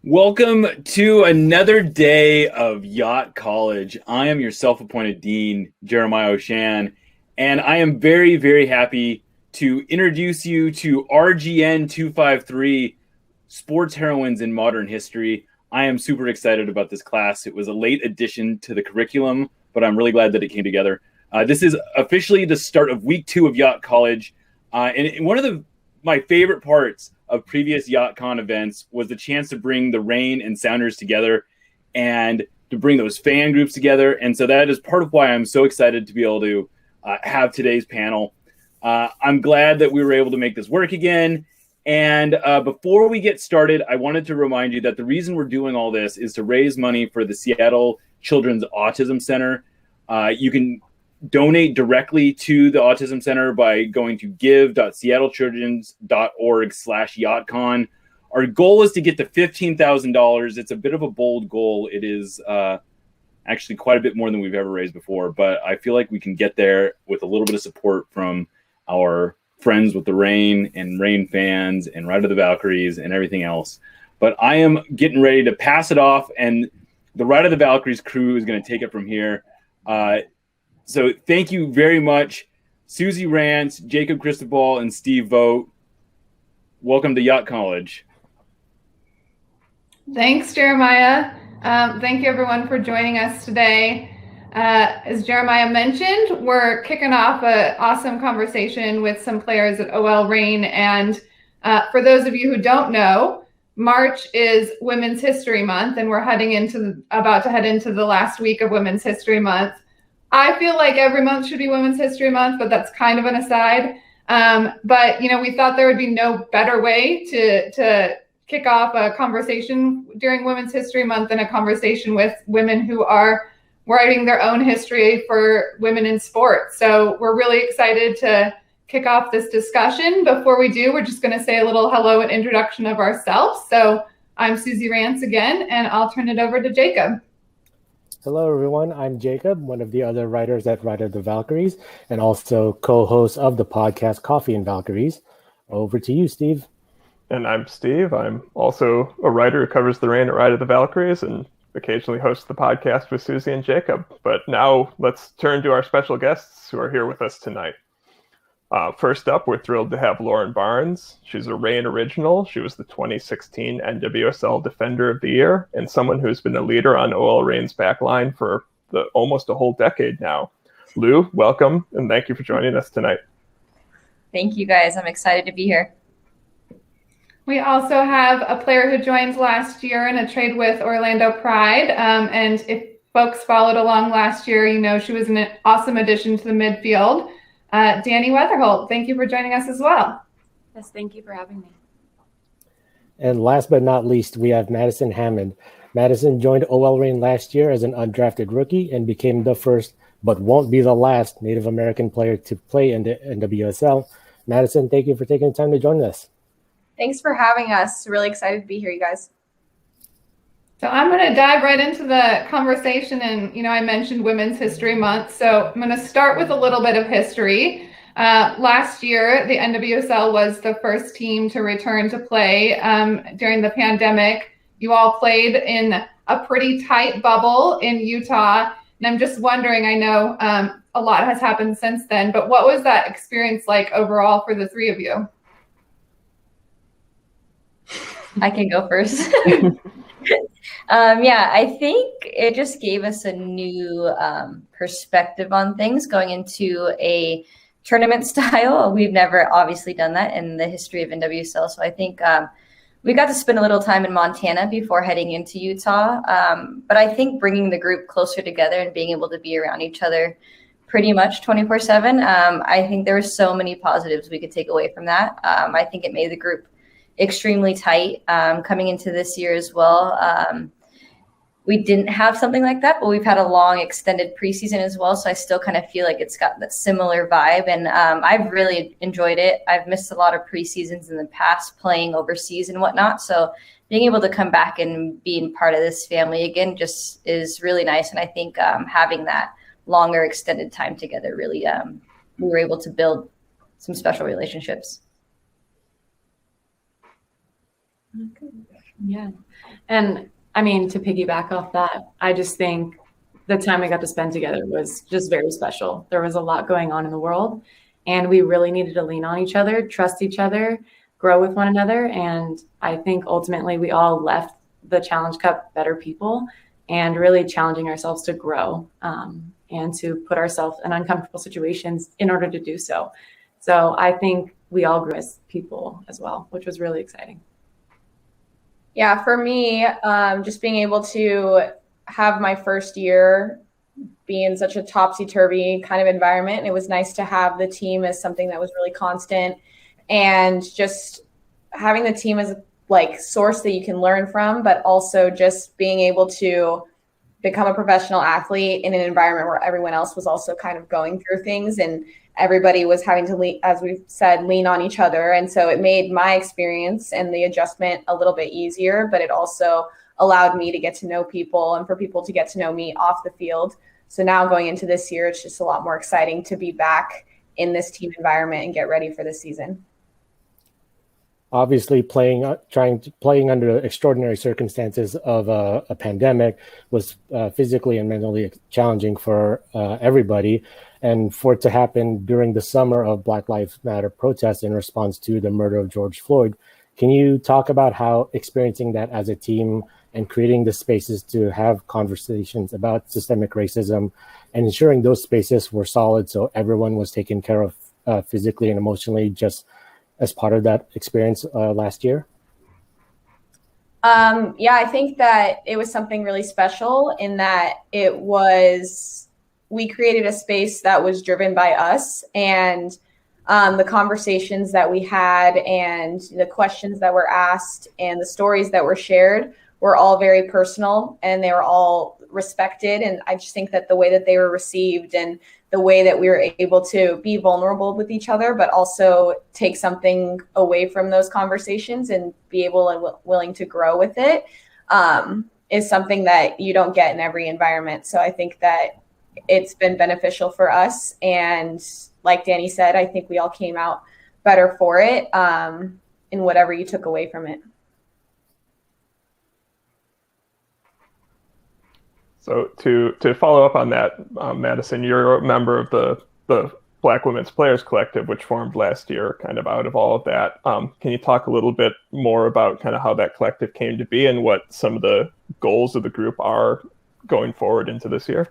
Welcome to another day of Yacht College. I am your self-appointed dean, Jeremiah O'Shan, and I am very, very happy to introduce you to RGN 253, Sports Heroines in Modern History. I am super excited about this class. It was a late addition to the curriculum, but I'm really glad that it came together. This is officially the start of week 2 of Yacht College, and one of my favorite parts of previous YachtCon events was the chance to bring the Rain and Sounders together and to bring those fan groups together. And so that is part of why I'm so excited to be able to have today's panel. I'm glad that we were able to make this work again. And before we get started, I wanted to remind you that the reason we're doing all this is to raise money for the Seattle Children's Autism Center. You can donate directly to the Autism Center by going to give.seattlechildrens.org/yachtcon. Our goal is to get to $15,000. It's a bit of a bold goal. It is actually quite a bit more than we've ever raised before, but I feel like we can get there with a little bit of support from our friends with the Rain and Rain fans and Ride of the Valkyries and everything else. But I am getting ready to pass it off, and the Ride of the Valkyries crew is going to take it from here. So thank you very much, Susie Rance, Jacob Cristobal, and Steve Vogt. Welcome to Yacht College. Thanks, Jeremiah. Thank you, everyone, for joining us today. As Jeremiah mentioned, we're kicking off an awesome conversation with some players at OL Reign. And for those of you who don't know, March is Women's History Month, and we're about to head into the last week of Women's History Month. I feel like every month should be Women's History Month, but that's kind of an aside. But we thought there would be no better way to kick off a conversation during Women's History Month than a conversation with women who are writing their own history for women in sports. So we're really excited to kick off this discussion. Before we do, we're just going to say a little hello and introduction of ourselves. So I'm Susie Rance again, and I'll turn it over to Jacob. Hello, everyone. I'm Jacob, one of the other writers at Ride of the Valkyries, and also co-host of the podcast Coffee and Valkyries. Over to you, Steve. And I'm Steve. I'm also a writer who covers the Rain at Ride of the Valkyries and occasionally hosts the podcast with Susie and Jacob. But now let's turn to our special guests who are here with us tonight. First up, we're thrilled to have Lauren Barnes. She's a Rain original. She was the 2016 NWSL Defender of the Year and someone who's been a leader on OL Reign's backline for almost a whole decade now. Lou, welcome, and thank you for joining us tonight. Thank you, guys. I'm excited to be here. We also have a player who joined last year in a trade with Orlando Pride. And if folks followed along last year, she was an awesome addition to the midfield. Danny Weatherholt, thank you for joining us as well. Yes, thank you for having me. And last but not least, we have Madison Hammond. Madison joined OL Reign last year as an undrafted rookie and became the first, but won't be the last, Native American player to play in the NWSL. Madison, thank you for taking the time to join us. Thanks for having us. Really excited to be here, you guys. So I'm going to dive right into the conversation. And, I mentioned Women's History Month. So I'm going to start with a little bit of history. Last year, the NWSL was the first team to return to play during the pandemic. You all played in a pretty tight bubble in Utah. And I'm just wondering, I know a lot has happened since then, but what was that experience like overall for the three of you? I can go first. I think it just gave us a new perspective on things going into a tournament style. We've never obviously done that in the history of NWSL. So I think we got to spend a little time in Montana before heading into Utah. But I think bringing the group closer together and being able to be around each other pretty much 24/7, I think there were so many positives we could take away from that. I think it made the group extremely tight coming into this year as well. We didn't have something like that, but we've had a long extended preseason as well. So I still kind of feel like it's got that similar vibe. And I've really enjoyed it. I've missed a lot of preseasons in the past playing overseas and whatnot. So being able to come back and being part of this family again just is really nice. And I think having that longer extended time together really, we were able to build some special relationships. Yeah. And I mean, to piggyback off that, I just think the time we got to spend together was just very special. There was a lot going on in the world, and we really needed to lean on each other, trust each other, grow with one another. And I think ultimately we all left the Challenge Cup better people and really challenging ourselves to grow and to put ourselves in uncomfortable situations in order to do so. So I think we all grew as people as well, which was really exciting. Yeah, for me, just being able to have my first year be in such a topsy-turvy kind of environment, it was nice to have the team as something that was really constant, and just having the team as like source that you can learn from, but also just being able to become a professional athlete in an environment where everyone else was also kind of going through things, and everybody was having to, as we've said, lean on each other. And so it made my experience and the adjustment a little bit easier, but it also allowed me to get to know people and for people to get to know me off the field. So now going into this year, it's just a lot more exciting to be back in this team environment and get ready for this season. Obviously, playing under extraordinary circumstances of a pandemic was physically and mentally challenging for everybody. And for it to happen during the summer of Black Lives Matter protests in response to the murder of George Floyd, can you talk about how experiencing that as a team and creating the spaces to have conversations about systemic racism and ensuring those spaces were solid so everyone was taken care of physically and emotionally just as part of that experience last year? Yeah, I think that it was something really special in that we created a space that was driven by us, and the conversations that we had and the questions that were asked and the stories that were shared were all very personal, and they were all respected. And I just think that the way that they were received and the way that we were able to be vulnerable with each other, but also take something away from those conversations and be able and willing to grow with it, is something that you don't get in every environment. So I think that it's been beneficial for us. And like Danny said, I think we all came out better for it, in whatever you took away from it. So to follow up on that, Madison, you're a member of the Black Women's Players Collective, which formed last year, kind of out of all of that. Can you talk a little bit more about kind of how that collective came to be and what some of the goals of the group are going forward into this year?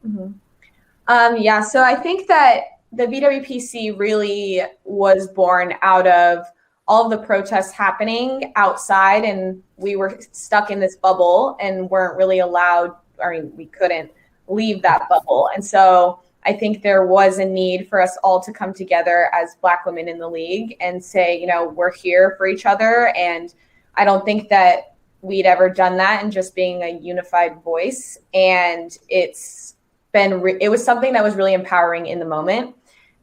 Mm-hmm. Yeah, so I think that the BWPC really was born out of all of the protests happening outside, and we were stuck in this bubble and weren't really allowed. I mean, we couldn't leave that bubble. And so I think there was a need for us all to come together as Black women in the league and say, you know, we're here for each other. And I don't think that we'd ever done that in just being a unified voice. And it was something that was really empowering in the moment.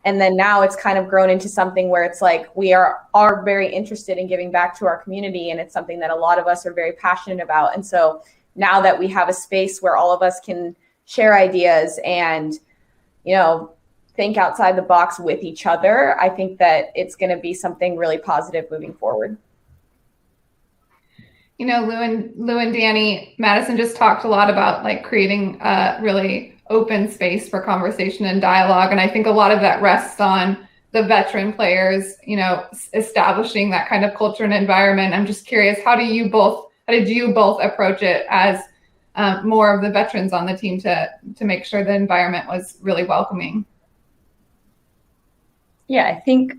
And then now it's kind of grown into something where it's like we are very interested in giving back to our community. And it's something that a lot of us are very passionate about. And so now that we have a space where all of us can share ideas and, you know, think outside the box with each other, I think that it's going to be something really positive moving forward. You know, Lou and Danny, Madison just talked a lot about like creating a really open space for conversation and dialogue. And I think a lot of that rests on the veteran players, you know, establishing that kind of culture and environment. I'm just curious, how did you both approach it as more of the veterans on the team to make sure the environment was really welcoming? Yeah, I think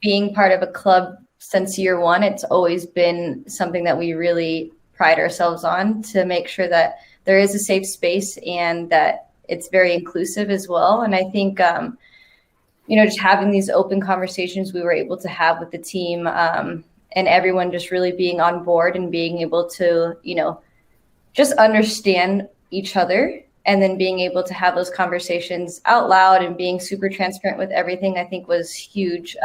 being part of a club since year one, it's always been something that we really pride ourselves on, to make sure that there is a safe space and that it's very inclusive as well. And I think, you know, just having these open conversations we were able to have with the team, and everyone just really being on board and being able to, you know, just understand each other, and then being able to have those conversations out loud and being super transparent with everything, I think was huge,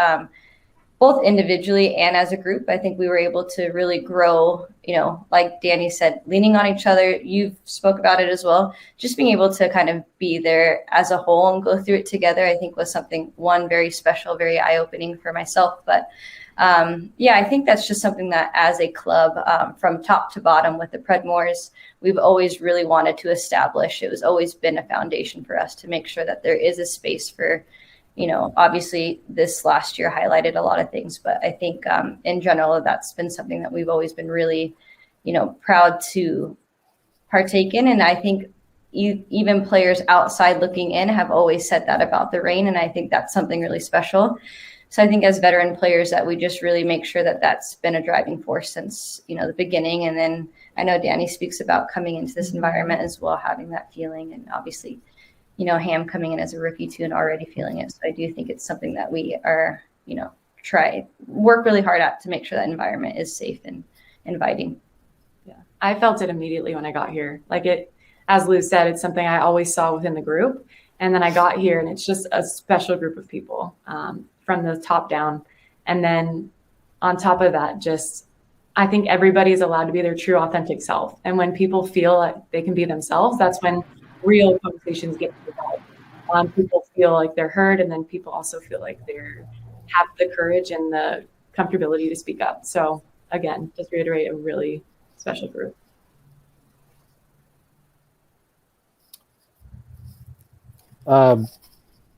both individually and as a group. I think we were able to really grow, you know, like Danny said, leaning on each other. You spoke about it as well. Just being able to kind of be there as a whole and go through it together, I think was something, one, very special, very eye-opening for myself, but I think that's just something that as a club, from top to bottom with the Predmores, we've always really wanted to establish. It was always been a foundation for us to make sure that there is a space for, obviously this last year highlighted a lot of things, but I think in general, that's been something that we've always been really, proud to partake in. And I think even players outside looking in have always said that about the Reign. And I think that's something really special. So I think as veteran players that we just really make sure that that's been a driving force since, the beginning. And then I know Danny speaks about coming into this environment as well, having that feeling, and obviously, Ham coming in as a rookie too and already feeling it. So I do think it's something that we are, work really hard at to make sure that environment is safe and inviting. Yeah, I felt it immediately when I got here. As Lou said, it's something I always saw within the group. And then I got here and it's just a special group of people from the top down. And then on top of that, I think everybody's allowed to be their true authentic self. And when people feel like they can be themselves, that's when real conversations get developed. People feel like they're heard, and then people also feel like they have the courage and the comfortability to speak up. So again, just reiterate, a really special group.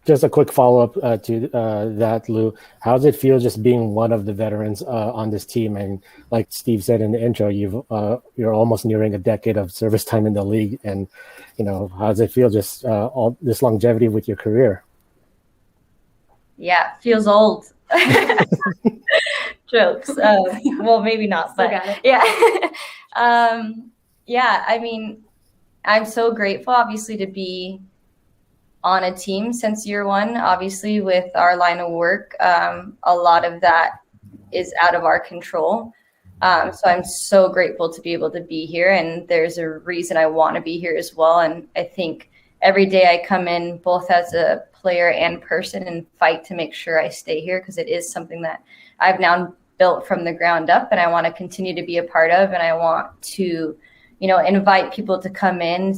Just a quick follow-up to that, Lou. How does it feel just being one of the veterans on this team? And like Steve said in the intro, you're almost nearing a decade of service time in the league. And how does it feel just all this longevity with your career? Yeah, feels old. Jokes. Well, maybe not, but yeah. I mean, I'm so grateful, obviously, to be on a team since year one. Obviously, with our line of work, a lot of that is out of our control. So I'm so grateful to be able to be here, and there's a reason I want to be here as well. And I think every day I come in, both as a player and person, and fight to make sure I stay here, because it is something that I've now built from the ground up, and I want to continue to be a part of. And I want to, invite people to come in,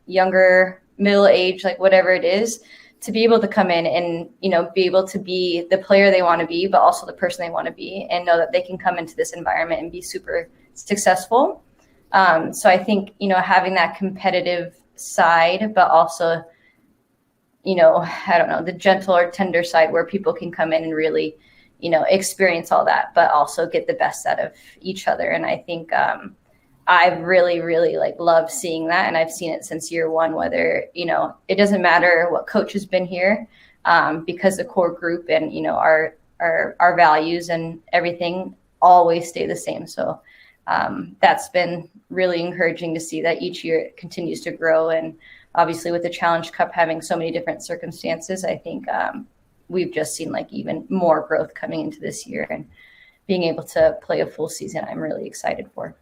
younger, middle age, like whatever it is, to be able to come in and, be able to be the player they want to be, but also the person they want to be, and know that they can come into this environment and be super successful. So I think, having that competitive side, but also, I don't know, the gentle or tender side where people can come in and really, experience all that, but also get the best out of each other. And I think, I've really, really loved seeing that. And I've seen it since year one, whether, it doesn't matter what coach has been here, because the core group and, our values and everything always stay the same. So that's been really encouraging to see that each year it continues to grow. And obviously with the Challenge Cup having so many different circumstances, I think we've just seen even more growth coming into this year, and being able to play a full season, I'm really excited for.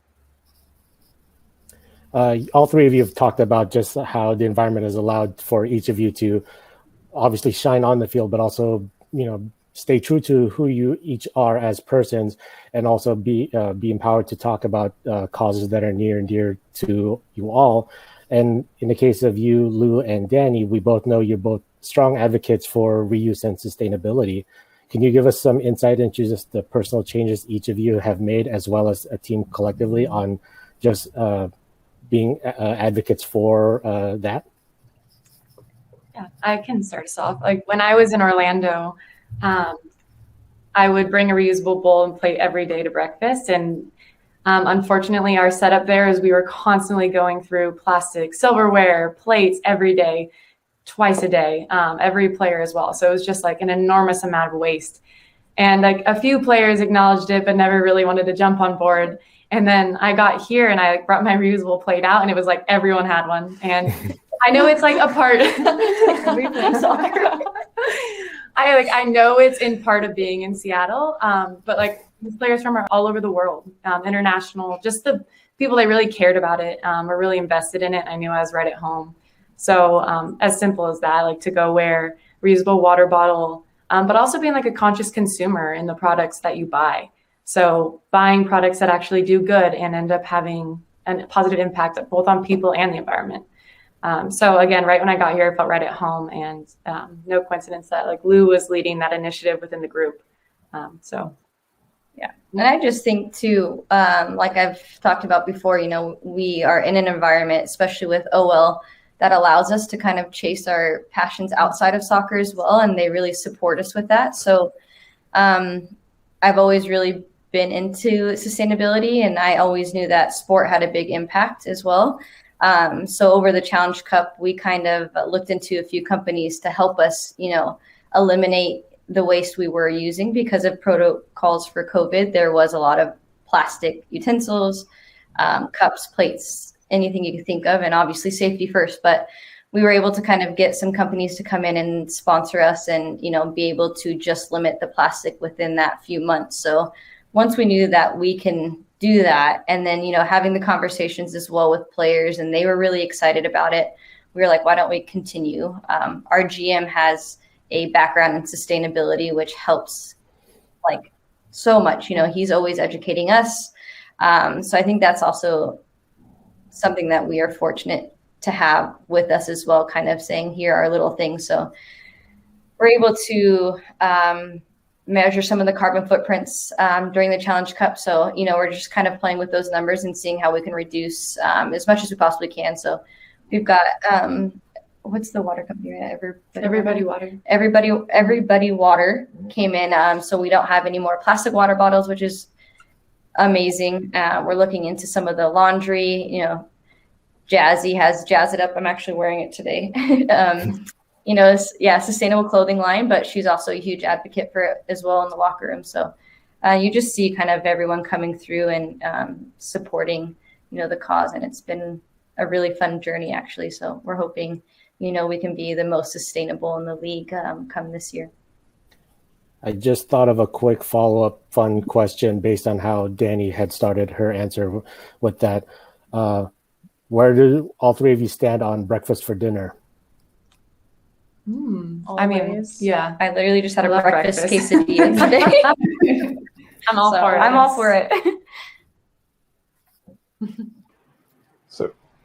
All three of you have talked about just how the environment has allowed for each of you to obviously shine on the field, but also, stay true to who you each are as persons, and also be empowered to talk about causes that are near and dear to you all. And in the case of you, Lou and Danny, we both know you're both strong advocates for reuse and sustainability. Can you give us some insight into just the personal changes each of you have made, as well as a team collectively, on just being advocates for that? Yeah, I can start us off. When I was in Orlando, I would bring a reusable bowl and plate every day to breakfast. And unfortunately, our setup there is we were constantly going through plastic, silverware, plates every day, twice a day, every player as well. So it was just an enormous amount of waste. And a few players acknowledged it, but never really wanted to jump on board. And then I got here and I brought my reusable plate out, and it was everyone had one. And I know it's a part. I know it's in part of being in Seattle, but these players from all over the world, international, just the people that really cared about it, were really invested in it. I knew I was right at home. So as simple as that, to go wear reusable water bottle, but also being a conscious consumer in the products that you buy. So buying products that actually do good and end up having a positive impact both on people and the environment. So again, right when I got here, I felt right at home, and no coincidence that Lou was leading that initiative within the group. So Yeah. And I just think too, like I've talked about before, we are in an environment, especially with OL, that allows us to kind of chase our passions outside of soccer as well. And they really support us with that. So I've always really been into sustainability, and I always knew that sport had a big impact as well. So over the Challenge Cup, we kind of looked into a few companies to help us, eliminate the waste we were using because of protocols for COVID. There was a lot of plastic utensils, cups, plates, anything you could think of, and obviously safety first. But we were able to kind of get some companies to come in and sponsor us and, be able to just limit the plastic within that few months. So once we knew that we can do that, and then, having the conversations as well with players, and they were really excited about it, we were like, why don't we continue? Our GM has a background in sustainability, which helps like so much. He's always educating us. So I think that's also something that we are fortunate to have with us as well, kind of saying, here are little things. So we're able to measure some of the carbon footprints during the Challenge Cup. So, we're just kind of playing with those numbers and seeing how we can reduce as much as we possibly can. So we've got, what's the water company? Everybody Water. Everybody Water came in. So we don't have any more plastic water bottles, which is amazing. We're looking into some of the laundry, Jazzy has Jazz It Up. I'm actually wearing it today. Sustainable clothing line, but she's also a huge advocate for it as well in the locker room. So you just see kind of everyone coming through and supporting, the cause. And it's been a really fun journey, actually. So we're hoping, we can be the most sustainable in the league come this year. I just thought of a quick follow-up fun question based on how Danny had started her answer with that. Where do all three of you stand on breakfast for dinner? I mean, yeah. I literally just had a breakfast quesadilla today. I'm all for it. I'm all for it.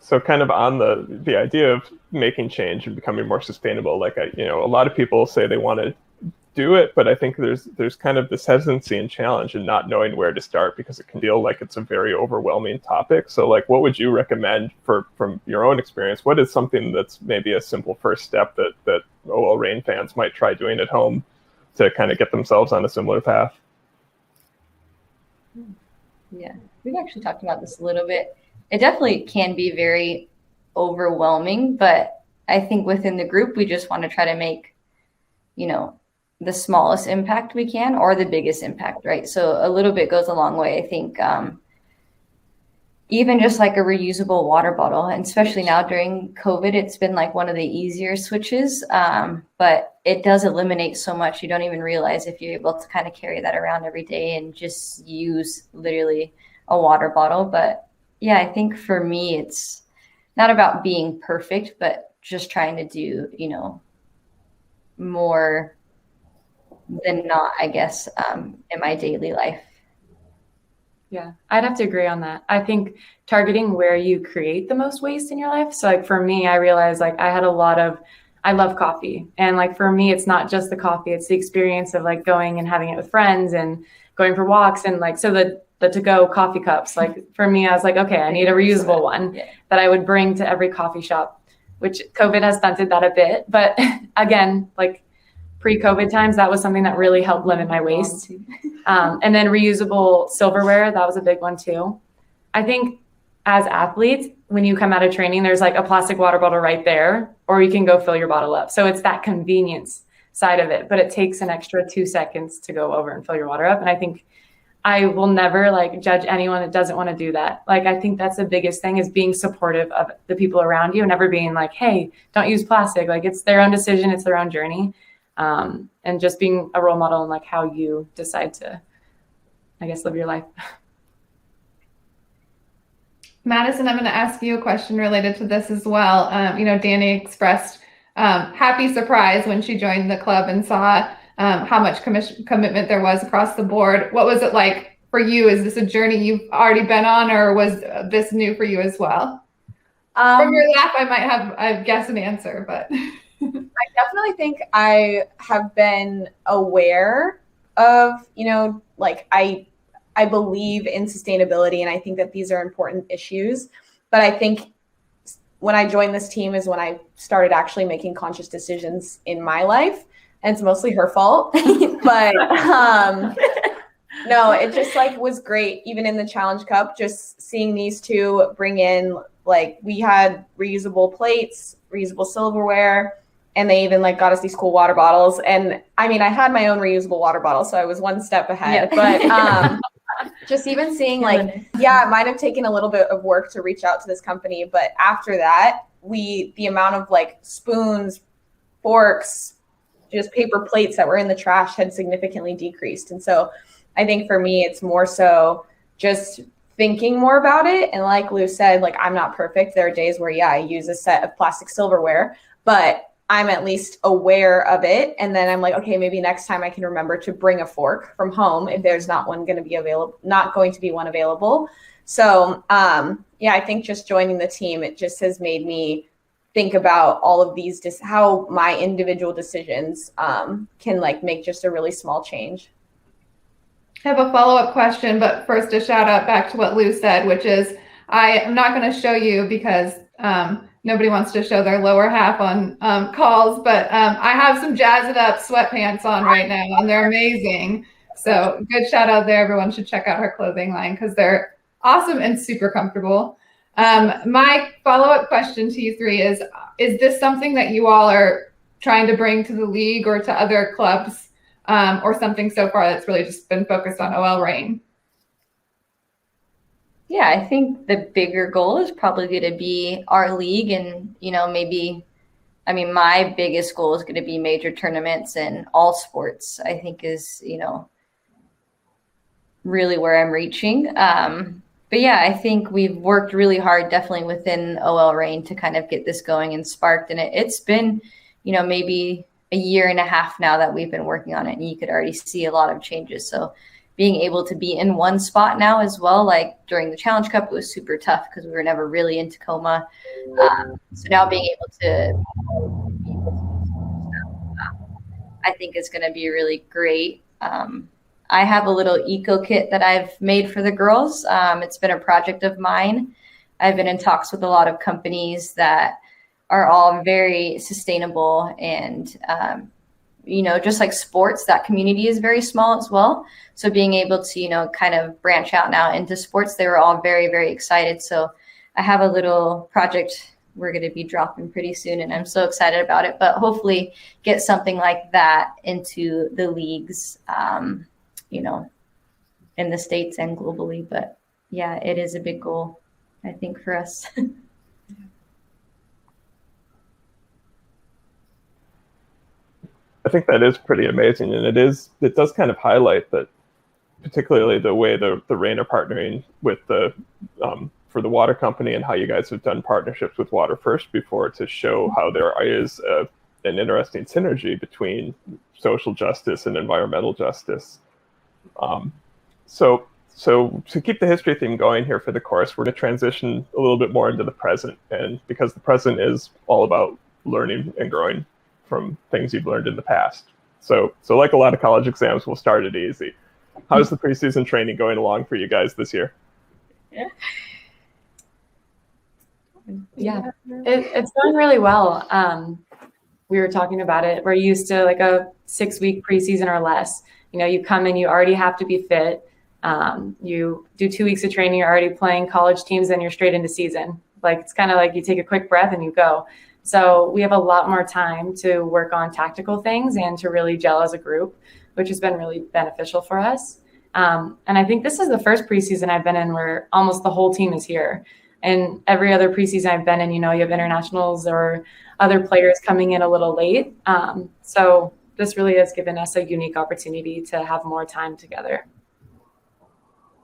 So kind of on the idea of making change and becoming more sustainable, like a lot of people say they want to do it, but I think there's kind of this hesitancy and challenge in not knowing where to start because it can feel like it's a very overwhelming topic. So like, what would you recommend from your own experience? What is something that's maybe a simple first step that OL Reign fans might try doing at home to kind of get themselves on a similar path? Yeah, we've actually talked about this a little bit. It definitely can be very overwhelming, but I think within the group, we just want to try to make, the smallest impact we can or the biggest impact, right? So a little bit goes a long way. I think even just like a reusable water bottle, and especially now during COVID, it's been like one of the easier switches, but it does eliminate so much. You don't even realize if you're able to kind of carry that around every day and just use literally a water bottle. But yeah, I think for me, it's not about being perfect, but just trying to do, more than not, I guess, in my daily life. Yeah, I'd have to agree on that. I think targeting where you create the most waste in your life. So like for me, I realized like I love coffee. And like for me, it's not just the coffee, it's the experience of like going and having it with friends and going for walks. And like, so the to-go coffee cups, like for me, I was like, okay, I need a reusable one that I would bring to every coffee shop, which COVID has stunted that a bit. But again, like pre-COVID times, that was something that really helped limit my waste. And then reusable silverware, that was a big one too. I think as athletes, when you come out of training, there's like a plastic water bottle right there, or you can go fill your bottle up. So it's that convenience side of it, but it takes an extra 2 seconds to go over and fill your water up. And I think I will never like judge anyone that doesn't want to do that. Like, I think that's the biggest thing is being supportive of the people around you and never being like, hey, don't use plastic. Like it's their own decision. It's their own journey. And just being a role model in like how you decide to, I guess, live your life. Madison, I'm going to ask you a question related to this as well. Danny expressed happy surprise when she joined the club and saw how much commitment there was across the board. What was it like for you? Is this a journey you've already been on, or was this new for you as well? From your laugh, I guess an answer, but I definitely think I have been aware of, like I I believe in sustainability, and I think that these are important issues. But I think when I joined this team is when I started actually making conscious decisions in my life, and it's mostly her fault. But no, it just like was great. Even in the Challenge Cup, just seeing these two bring in, like, we had reusable plates, reusable silverware, and they even like got us these cool water bottles. And I mean, I had my own reusable water bottle, so I was one step ahead. But just even seeing like, yeah, it might have taken a little bit of work to reach out to this company, but after that, the amount of like spoons, forks, just paper plates that were in the trash had significantly decreased. And so I think for me, it's more so just thinking more about it. And like Lou said, like, I'm not perfect. There are days where, yeah, I use a set of plastic silverware, but I'm at least aware of it. And then I'm like, okay, maybe next time I can remember to bring a fork from home if there's not going to be one available. So yeah, I think just joining the team, it just has made me think about all of these, how my individual decisions can like make just a really small change. I have a follow-up question, but first a shout out back to what Lou said, which is I am not going to show you because nobody wants to show their lower half on calls, but I have some Jazz It Up sweatpants on right now, and they're amazing. So good shout out there. Everyone should check out her clothing line because they're awesome and super comfortable. My follow-up question to you three is this something that you all are trying to bring to the league or to other clubs, or something so far that's really just been focused on OL Reign? Yeah, I think the bigger goal is probably going to be our league, and maybe, I mean, my biggest goal is going to be major tournaments in all sports. I think is really where I'm reaching. But yeah, I think we've worked really hard, definitely within OL Reign, to kind of get this going and sparked. And it's been, maybe a year and a half now that we've been working on it, and you could already see a lot of changes. So being able to be in one spot now as well, like during the Challenge Cup, it was super tough because we were never really in Tacoma. So now being able to, I think it's going to be really great. I have a little eco kit that I've made for the girls. It's been a project of mine. I've been in talks with a lot of companies that are all very sustainable, and just like sports, that community is very small as well. So being able to, kind of branch out now into sports, they were all very, very excited. So I have a little project we're going to be dropping pretty soon, and I'm so excited about it, but hopefully get something like that into the leagues, in the States and globally. But yeah, it is a big goal, I think, for us. I think that is pretty amazing, and it does kind of highlight that, particularly the way the Reign are partnering with the for the water company, and how you guys have done partnerships with Water First before to show how there is an interesting synergy between social justice and environmental justice. So to keep the history theme going here for the course, we're going to transition a little bit more into the present, and because the present is all about learning and growing from things you've learned in the past. So like a lot of college exams, we'll start it easy. How's the preseason training going along for you guys this year? Yeah, it's going really well. We were talking about it. We're used to like a 6-week preseason or less. You come in, you already have to be fit. You do 2 weeks of training, you're already playing college teams, and you're straight into season. Like, it's kind of like you take a quick breath and you go. So we have a lot more time to work on tactical things and to really gel as a group, which has been really beneficial for us. And I think this is the first preseason I've been in where almost the whole team is here. And every other preseason I've been in, you have internationals or other players coming in a little late. So this really has given us a unique opportunity to have more time together.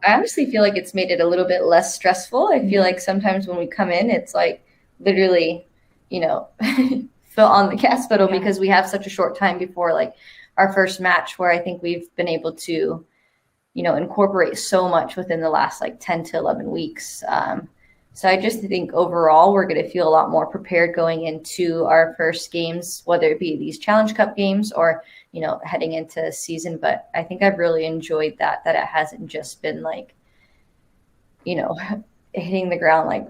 I honestly feel like it's made it a little bit less stressful. I feel like sometimes when we come in, it's like literally, fill on the gas pedal, because we have such a short time before like our first match, where I think we've been able to, incorporate so much within the last like 10 to 11 weeks. So I just think overall we're going to feel a lot more prepared going into our first games, whether it be these Challenge Cup games or, you know, heading into season. But I think I've really enjoyed that it hasn't just been like, you know, hitting the ground like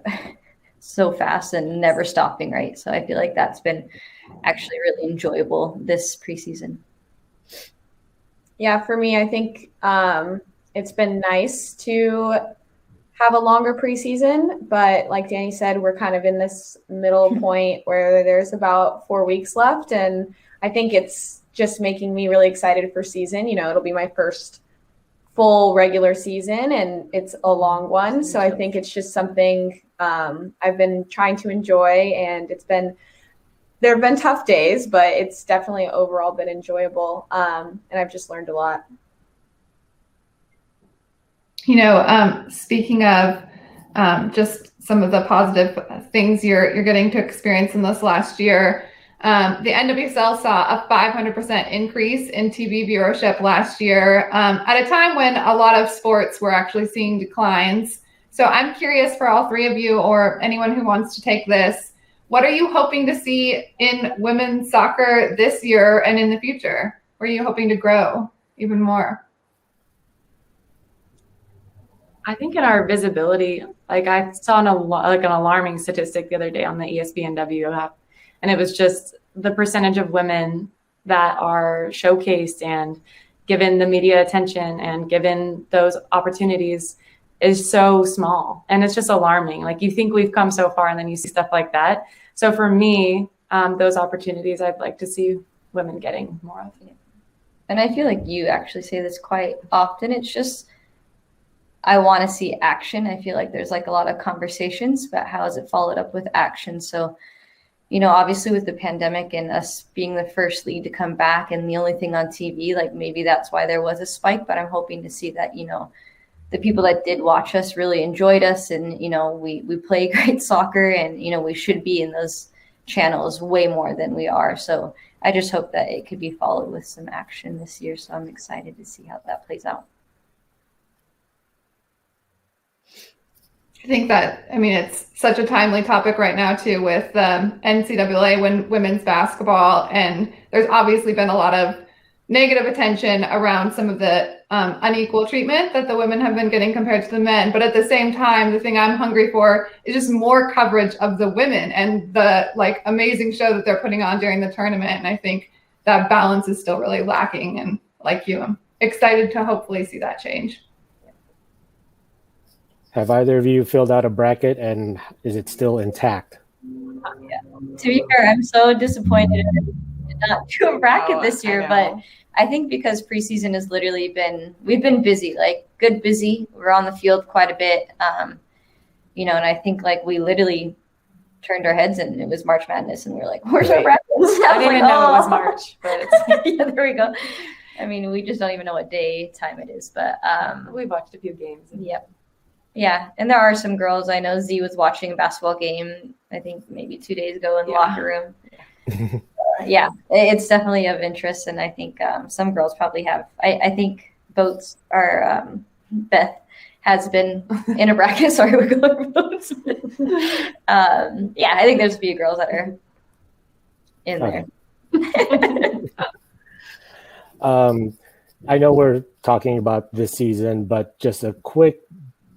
so fast and never stopping, right? So I feel like that's been actually really enjoyable this preseason. Yeah, for me, I think it's been nice to have a longer preseason, but like Danny said, we're kind of in this middle point where there's about 4 weeks left, and I think it's just making me really excited for season. You know, it'll be my first full regular season, and it's a long one, so I think it's just something I've been trying to enjoy, and there have been tough days, but it's definitely overall been enjoyable, and I've just learned a lot. You know, speaking of just some of the positive things you're getting to experience in this last year, the NWSL saw a 500% increase in TV viewership last year at a time when a lot of sports were actually seeing declines. So I'm curious for all three of you or anyone who wants to take this, what are you hoping to see in women's soccer this year and in the future? Where are you hoping to grow even more? I think in our visibility, like I saw an alarming statistic the other day on the ESPNW app, and it was just the percentage of women that are showcased and given the media attention and given those opportunities is so small. And it's just alarming. Like you think we've come so far and then you see stuff like that. So for me, those opportunities, I'd like to see women getting more of. And I feel like you actually say this quite often. It's just, I want to see action. I feel like there's like a lot of conversations, but how is it followed up with action? So, you know, obviously with the pandemic and us being the first league to come back and the only thing on TV, like maybe that's why there was a spike, but I'm hoping to see that, you know, the people that did watch us really enjoyed us, and, you know, we play great soccer, and, you know, we should be in those channels way more than we are. So I just hope that it could be followed with some action this year. So I'm excited to see how that plays out. I think that, I mean, it's such a timely topic right now too with NCAA women's basketball, and there's obviously been a lot of negative attention around some of the unequal treatment that the women have been getting compared to the men. But at the same time, the thing I'm hungry for is just more coverage of the women and the like amazing show that they're putting on during the tournament. And I think that balance is still really lacking. And like you, I'm excited to hopefully see that change. Have either of you filled out a bracket, and is it still intact? Yeah. To be fair, I'm so disappointed I did not do a bracket this year, but I think because preseason has literally we've been busy, like good busy. We're on the field quite a bit, you know, and I think like we literally turned our heads and it was March Madness, and we were like, "Where's our brackets?" I didn't know it was March, but yeah, there we go. I mean, we just don't even know what day time it is, but we've watched a few games. Yep. Yeah, and there are some girls. I know Z was watching a basketball game, I think maybe 2 days ago in the locker room. Yeah, it's definitely of interest, and I think some girls probably have. I think Boats are Beth has been in a bracket. Sorry, we go over Boats. Yeah, I think there's a few girls that are in there. I know we're talking about this season, but just a quick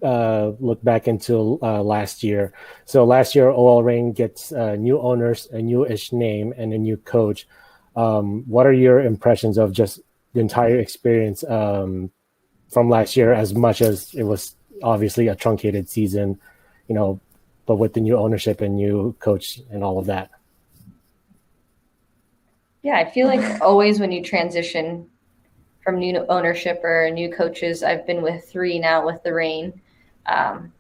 look back into last year. So last year, OL Reign gets new owners, a newish name, and a new coach. What are your impressions of just the entire experience from last year, as much as it was obviously a truncated season, you know, but with the new ownership and new coach and all of that? Yeah, I feel like always when you transition from new ownership or new coaches, I've been with 3 now with the Reign.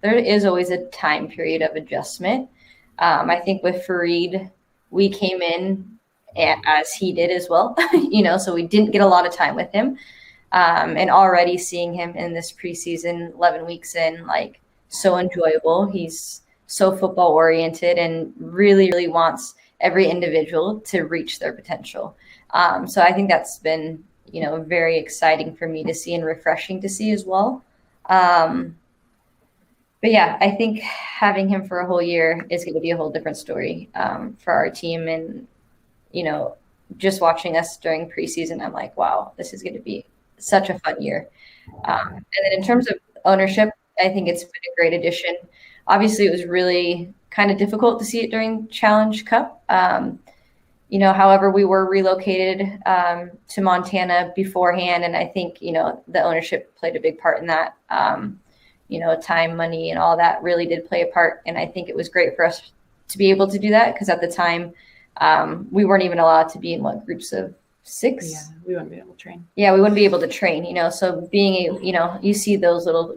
There is always a time period of adjustment. I think with Fareed, we came in as he did as well, you know, so we didn't get a lot of time with him. And already seeing him in this preseason, 11 weeks in, like so enjoyable. He's so football oriented and really, really wants every individual to reach their potential. So I think that's been, you know, very exciting for me to see and refreshing to see as well. But yeah, I think having him for a whole year is going to be a whole different story for our team. And, just watching us during preseason, I'm like, wow, this is going to be such a fun year. And then in terms of ownership, I think it's been a great addition. Obviously, it was really kind of difficult to see it during Challenge Cup. However, we were relocated to Montana beforehand, and I think, the ownership played a big part in that. Time, money, and all that really did play a part. And I think it was great for us to be able to do that because at the time, we weren't even allowed to be in groups of 6. Yeah, we wouldn't be able to train. Yeah, we wouldn't be able to train, so being you see those little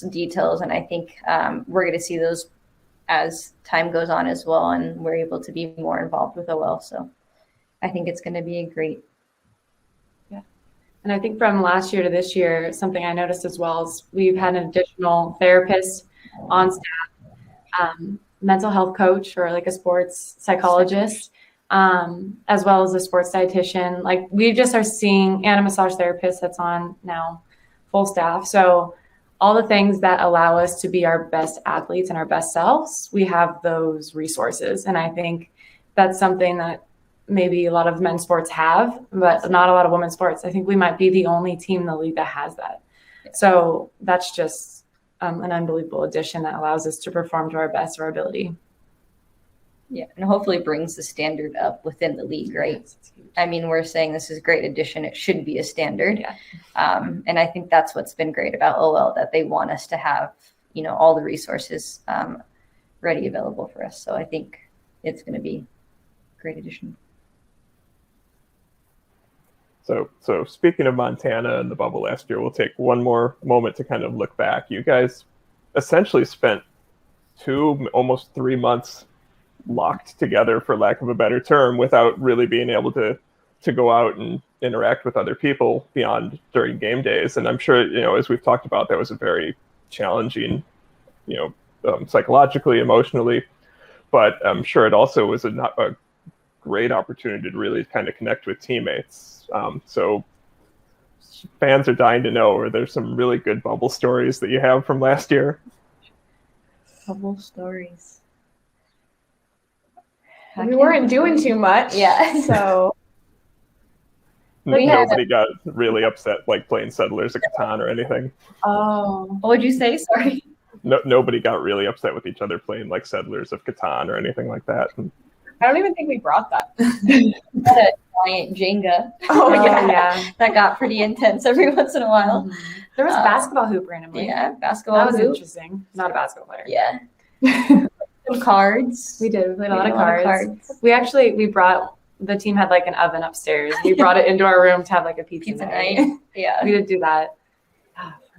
details, and I think we're going to see those as time goes on as well, and we're able to be more involved with OL. So I think it's going to be a great. Yeah. And I think from last year to this year, something I noticed as well is we've had an additional therapist on staff, mental health coach or like a sports psychologist, as well as a sports dietitian. Like we just are seeing, and a massage therapist that's on now full staff. So all the things that allow us to be our best athletes and our best selves, we have those resources. And I think that's something that maybe a lot of men's sports have, but not a lot of women's sports. I think we might be the only team in the league that has that. So that's just an unbelievable addition that allows us to perform to our best of our ability. Yeah, and hopefully brings the standard up within the league, right? I mean, we're saying this is a great addition. It should be a standard. Yeah. And I think that's what's been great about OL, that they want us to have, all the resources ready, available for us. So I think it's going to be a great addition. So speaking of Montana and the bubble last year, we'll take one more moment to kind of look back. You guys essentially spent 2, almost 3 months locked together, for lack of a better term, without really being able to go out and interact with other people beyond during game days. And I'm sure, as we've talked about, that was a very challenging, psychologically, emotionally, but I'm sure it also was a great opportunity to really kind of connect with teammates. So fans are dying to know, are there some really good bubble stories that you have from last year? Bubble stories. We weren't doing too much. Yeah. So nobody got really upset like playing Settlers of Catan or anything. Oh, what would you say? Sorry. Nobody got really upset with each other playing like Settlers of Catan or anything like that. I don't even think we brought that. A giant Jenga. Oh yeah. That got pretty intense every once in a while. Mm-hmm. There was a basketball hoop randomly. Yeah, basketball That was hoop. interesting. Not a basketball player. Yeah. Some cards. We did. We played a lot of cards. We brought, the team had like an oven upstairs. We brought it into our room to have like a pizza night. Yeah. We did do that.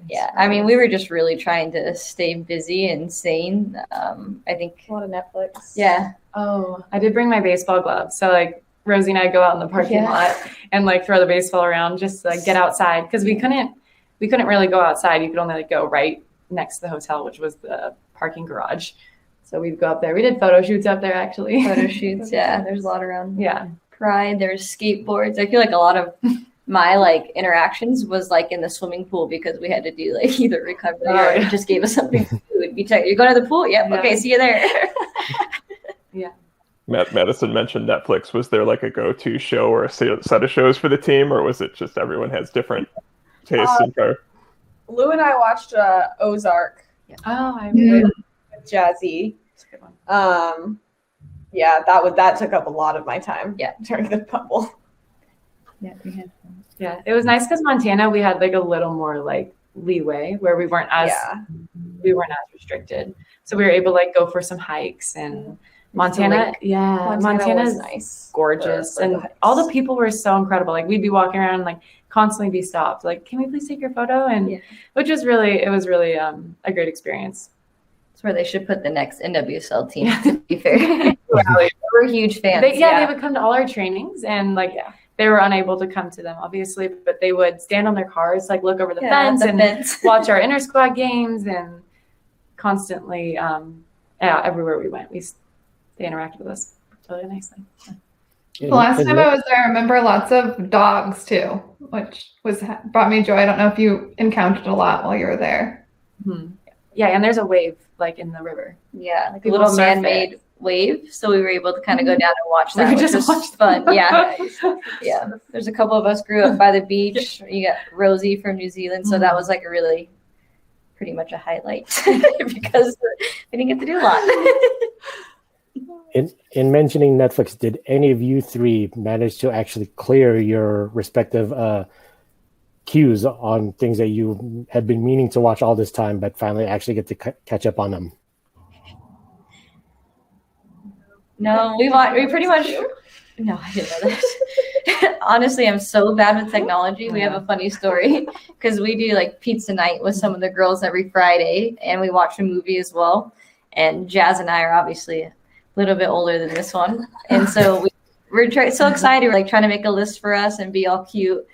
Yeah, I mean, we were just really trying to stay busy and sane. I think A lot of Netflix. Yeah. Oh, I did bring my baseball gloves. So like Rosie and I go out in the parking lot and like throw the baseball around just to like get outside, because we couldn't really go outside. You could only like go right next to the hotel, which was the parking garage. So we'd go up there. We did photo shoots up there actually. Photo shoots, yeah. There's a lot around. Yeah. Pride. There's skateboards. I feel like a lot of my like interactions was like in the swimming pool, because we had to do like either recovery or it just gave us something to do. It'd be tight. You're going to the pool? Yep. Yeah. Okay, see you there. Yeah. Madison mentioned Netflix. Was there like a go-to show or a set of shows for the team, or was it just everyone has different tastes in car? Lou and I watched Ozark. Yeah. Oh, I with Jazzy. Yeah, that took up a lot of my time. Yeah, during the bubble. Yeah, we had fun. Yeah, it was nice because Montana, we had like a little more like leeway where we weren't as restricted, so we were able to like go for some hikes. And Montana was nice, gorgeous, and all the people were so incredible. Like we'd be walking around, like constantly be stopped, like, can we please take your photo? And which was really a great experience. It's where they should put the next NWSL team, to be fair. We're huge fans. They would come to all our trainings, and like they were unable to come to them, obviously, but they would stand on their cars, like look over the fence and watch our inter squad games, and constantly, everywhere we went, they interacted with us really nicely. The last time I was there, I remember lots of dogs too, which brought me joy. I don't know if you encountered a lot while you were there. Mm-hmm. Yeah, and there's a wave like in the river. Yeah, like a People little surf man-made wave. So we were able to kind of go down and watch We that, could which just was watch fun. Yeah. Yeah. There's a couple of us grew up by the beach. You got Rosie from New Zealand. So that was like a really pretty much a highlight because we didn't get to do a lot. In mentioning Netflix, did any of you three manage to actually clear your respective queues on things that you had been meaning to watch all this time, but finally actually get to catch up on them? No, we pretty much. No, I didn't know that. Honestly, I'm so bad with technology. We have a funny story because we do like pizza night with some of the girls every Friday, and we watch a movie as well. And Jazz and I are obviously a little bit older than this one, and so we're so excited. We're like trying to make a list for us and be all cute.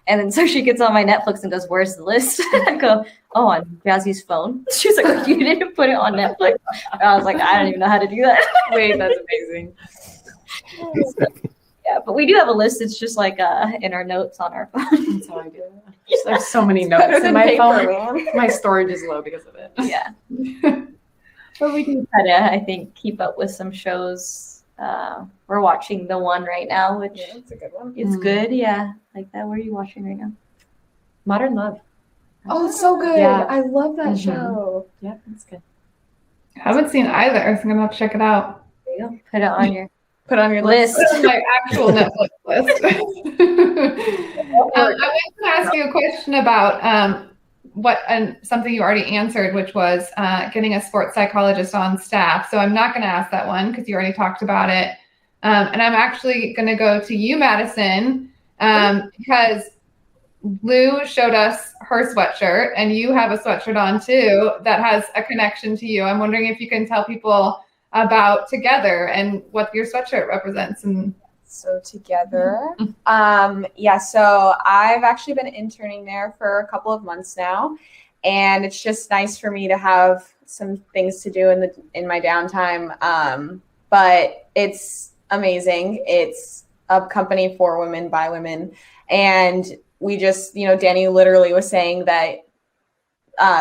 And then so she gets on my Netflix and goes, "Where's the list?" I go, "Oh, on Jazzy's phone." She's like, "Oh, you didn't put it on Netflix?" I was like, "I don't even know how to do that." Wait, that's amazing. Yeah, but we do have a list. It's just like in our notes on our phone. That's how I do it. There's so many notes in my phone. My storage is low because of it. Yeah. But we do try to, I think, keep up with some shows. We're watching The One right now, which It's a good one. is good. Yeah, like that. What are you watching right now? Modern Love. Oh, it's so good. Yeah. I love that Mhm. show. Yeah, that's good. I haven't seen either, so I'm gonna have to check it out. There you go. Put it on your Put on your list. This is my actual Netflix list. I was going to ask you a question about something you already answered, which was getting a sports psychologist on staff. So I'm not going to ask that one because you already talked about it. And I'm actually going to go to you, Madison, because Lou showed us her sweatshirt, and you have a sweatshirt on too that has a connection to you. I'm wondering if you can tell people about Together and what your sweatshirt represents. And So Together. So I've actually been interning there for a couple of months now, and it's just nice for me to have some things to do in my downtime. But it's amazing. It's a company for women by women, and we just, Danny literally was saying that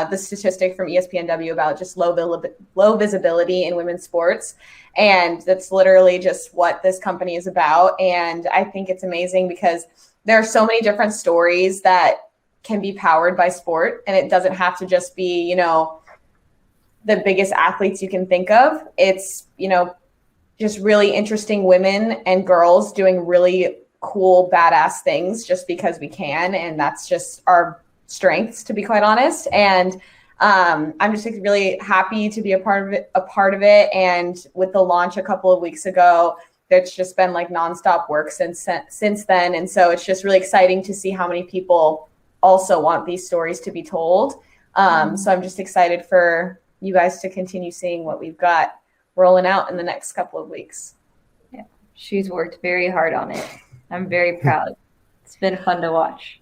the statistic from ESPNW about just low visibility in women's sports. And that's literally just what this company is about. And I think it's amazing because there are so many different stories that can be powered by sport. And it doesn't have to just be, the biggest athletes you can think of. It's, just really interesting women and girls doing really cool, badass things just because we can. And that's just our strengths, to be quite honest. And I'm just really happy to be a part of it. And with the launch a couple of weeks ago, it's just been like nonstop work since then. And so it's just really exciting to see how many people also want these stories to be told. So I'm just excited for you guys to continue seeing what we've got rolling out in the next couple of weeks. Yeah, she's worked very hard on it. I'm very proud. It's been fun to watch.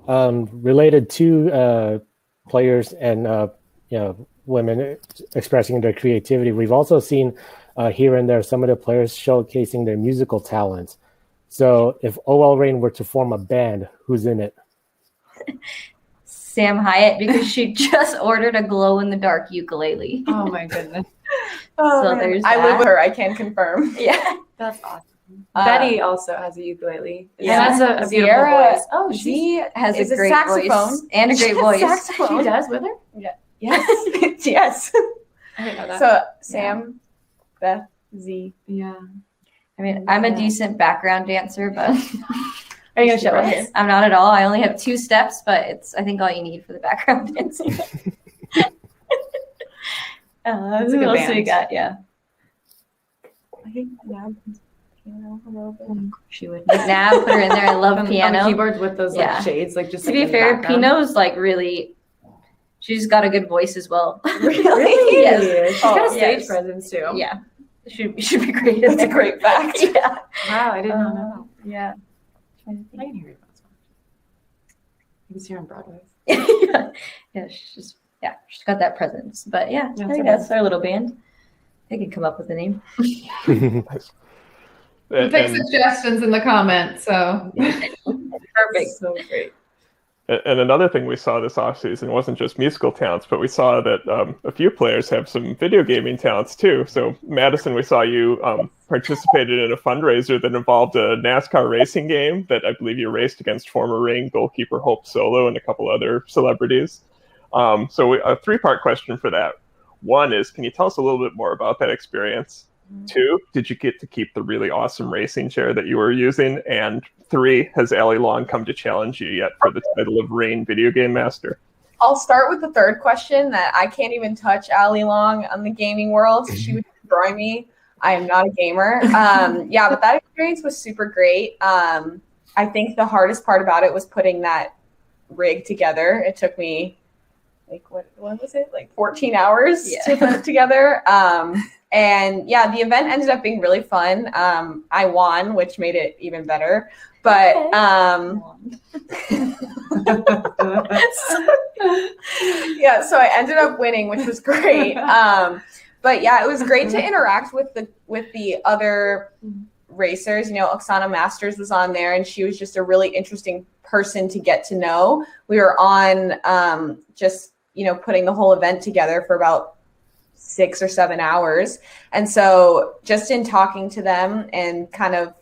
Related to players and women expressing their creativity, we've also seen here and there some of the players showcasing their musical talents. So if OL Reign were to form a band, who's in it? Sam Hyatt, because she just ordered a glow-in-the-dark ukulele. Oh my goodness. So there's I that. live with her. I can confirm. Yeah. That's awesome. Betty also has a ukulele. Yeah. And that's a beautiful Sierra, voice. Oh, she Has is a great saxophone voice and a great voice. Saxophone. she does with her? Yes. Yes. I didn't know that. So Sam, Beth, Z. Yeah. I mean, I'm a decent background dancer, but Are you gonna show us? I'm not at all. I only have 2 steps, but it's I think all you need for the background dancing. It's a Who good else do we band. got? Yeah. I think Nab plays piano a little bit. She would. Nab, put her in there. I love On the piano. keyboards with those like Yeah. shades, like just To like, be in the fair, background. Pino's like really. She's got a good voice as well. Really? Yes. She's got a Oh, stage yes. presence too. Yeah. Should be great. That's a great fact. Yeah. Wow, I did not know. Yeah. I can hear you. You can see her on Broadway. Yeah, she's got that presence. But yeah, Yeah, I think so that's our little band. They can come up with a name. Nice. take suggestions in the comments. So Perfect. So great. And another thing we saw this offseason wasn't just musical talents, but we saw that a few players have some video gaming talents too. So Madison, we saw you participated in a fundraiser that involved a NASCAR racing game that I believe you raced against former Reign goalkeeper Hope Solo and a couple other celebrities. So a three-part question for that. One is, can you tell us a little bit more about that experience? 2, did you get to keep the really awesome racing chair that you were using? And 3, has Allie Long come to challenge you yet for the title of Reign Video Game Master? I'll start with the third question, that I can't even touch Allie Long on the gaming world. She would destroy me. I am not a gamer. Yeah, but that experience was super great. I think the hardest part about it was putting that rig together. It took me, like, what was it? Like 14 hours to put it together. And yeah, the event ended up being really fun. I won, which made it even better. But yeah, so I ended up winning, which was great. But yeah, it was great to interact with the other racers. You know, Oksana Masters was on there, and she was just a really interesting person to get to know. We were on just, you know, putting the whole event together for about 6 or 7 hours. And so just in talking to them and kind of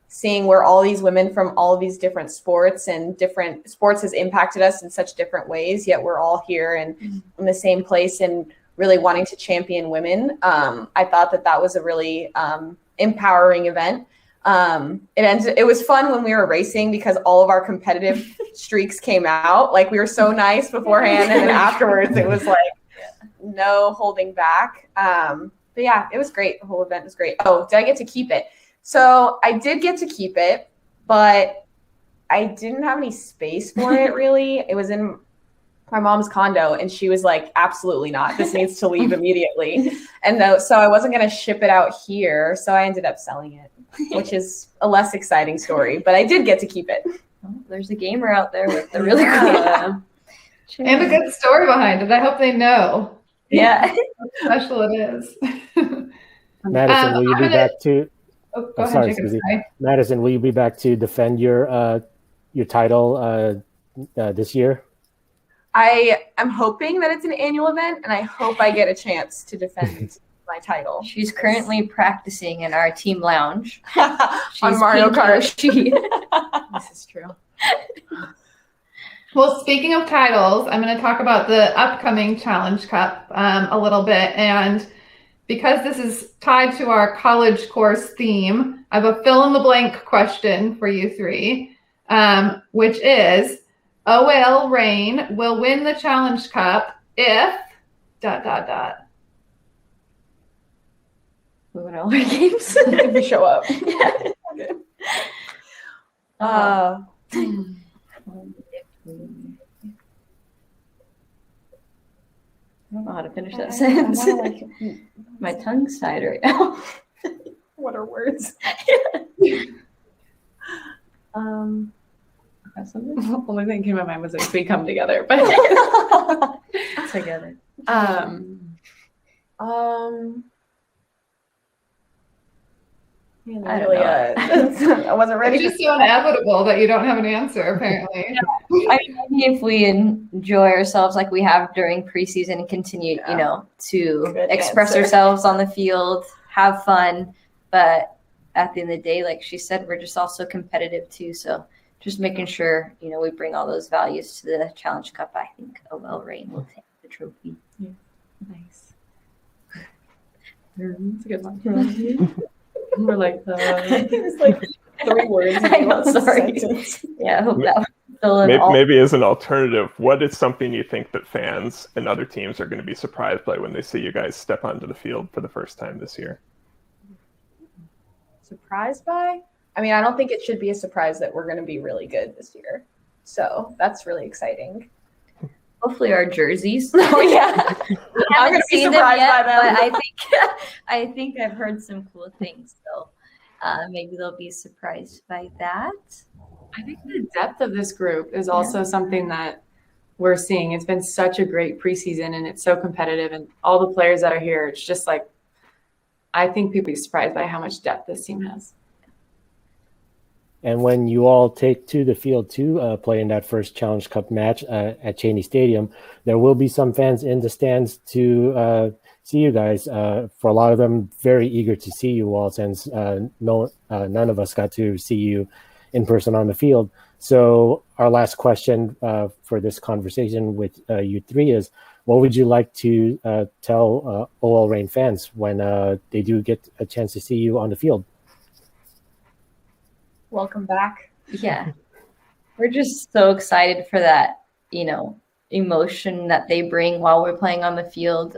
seeing where all these women from all of these different sports and different sports has impacted us in such different ways, yet we're all here and in the same place and really wanting to champion women. I thought that was a really empowering event. It was fun when we were racing because all of our competitive streaks came out. Like, we were so nice beforehand, and then afterwards it was like no holding back. But yeah, it was great. The whole event was great. Oh, did I get to keep it? So I did get to keep it, but I didn't have any space for it really. It was in my mom's condo, and she was like, absolutely not. This needs to leave immediately. And so I wasn't going to ship it out here. So I ended up selling it, which is a less exciting story, but I did get to keep it. Oh, there's a gamer out there with the really cool and a good story behind it. I hope they know. Yeah. How special it is. Madison, will you be back to? Oh, go ahead, Jacob. Sorry. Madison, will you be back to defend your title this year? I am hoping that it's an annual event, and I hope I get a chance to defend my title. She's currently practicing in our team lounge. On Mario Kart. This is true. Well, speaking of titles, I'm going to talk about the upcoming Challenge Cup a little bit. And because this is tied to our college course theme, I have a fill-in-the-blank question for you three, which is, OL Reign will win the Challenge Cup if ... We win all our games. If we show up. I don't know how to finish that sentence. My tongue's tied right now. What are words? The only thing that came to my mind was if we come together, but Together. I don't know. I wasn't ready. It's just so inevitable that you don't have an answer, apparently. I mean, if we enjoy ourselves like we have during preseason and continue, to express ourselves on the field, have fun, but at the end of the day, like she said, we're just also competitive too. So just making sure, we bring all those values to the Challenge Cup. I think OL Reign will take the trophy. Yeah. Nice. That's a good one. We're like, it's like 3 words. I know, sorry. Yeah, I hope that fill in maybe as an alternative, what is something you think that fans and other teams are going to be surprised by when they see you guys step onto the field for the first time this year? Surprised by? I mean, I don't think it should be a surprise that we're going to be really good this year. So that's really exciting. Hopefully our jerseys. Oh yeah, I'm going to be surprised by them. But I think I've heard some cool things. So maybe they'll be surprised by that. I think the depth of this group is also something that we're seeing. It's been such a great preseason, and it's so competitive, and all the players that are here, it's just like, I think people will be surprised by how much depth this team has. And when you all take to the field to play in that first Challenge Cup match at Cheney Stadium, there will be some fans in the stands to see you guys. For a lot of them, very eager to see you all, since none of us got to see you in person on the field. So our last question for this conversation with you three is, what would you like to tell OL Reign fans when they do get a chance to see you on the field? Welcome back. Yeah. We're just so excited for that, emotion that they bring while we're playing on the field.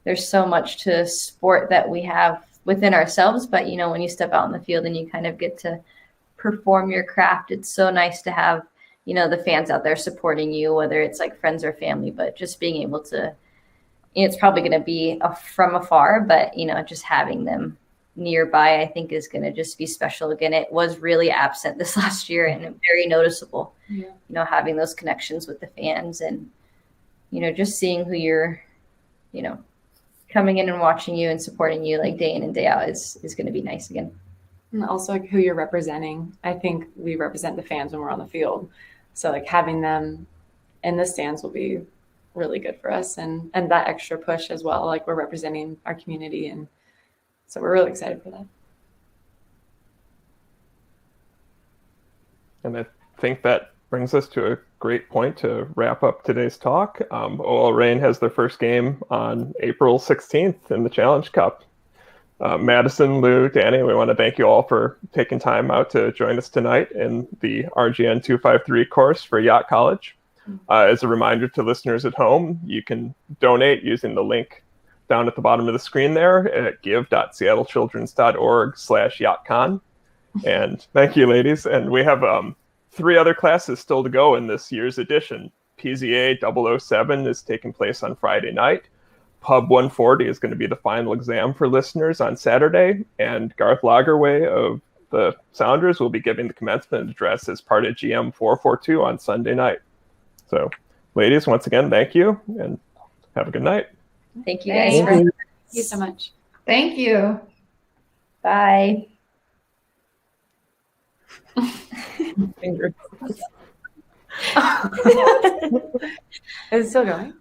There's so much to sport that we have within ourselves, but when you step out in the field and you kind of get to perform your craft, it's so nice to have, the fans out there supporting you, whether it's like friends or family, but just being able to, it's probably going to be from afar, but, just having them nearby, I think is going to just be special. Again, it was really absent this last year and very noticeable, having those connections with the fans and, just seeing who you're, coming in and watching you and supporting you like day in and day out is going to be nice again. And also like who you're representing. I think we represent the fans when we're on the field. So like having them in the stands will be really good for us and that extra push as well. Like we're representing our community, and so we're really excited for that. And I think that brings us to a great point to wrap up today's talk. OL Reign has their first game on April 16th in the Challenge Cup. Madison, Lou, Danny, we want to thank you all for taking time out to join us tonight in the RGN 253 course for Yacht College. As a reminder to listeners at home, you can donate using the link down at the bottom of the screen there at give.seattlechildrens.org/yachtcon. And thank you, ladies. And we have 3 other classes still to go in this year's edition. PZA 007 is taking place on Friday night. Pub 140 is going to be the final exam for listeners on Saturday. And Garth Lagerway of the Sounders will be giving the commencement address as part of GM 442 on Sunday night. So, ladies, once again, thank you and have a good night. Thank you guys. Thank you so much. Thank you. Bye. Is it still going?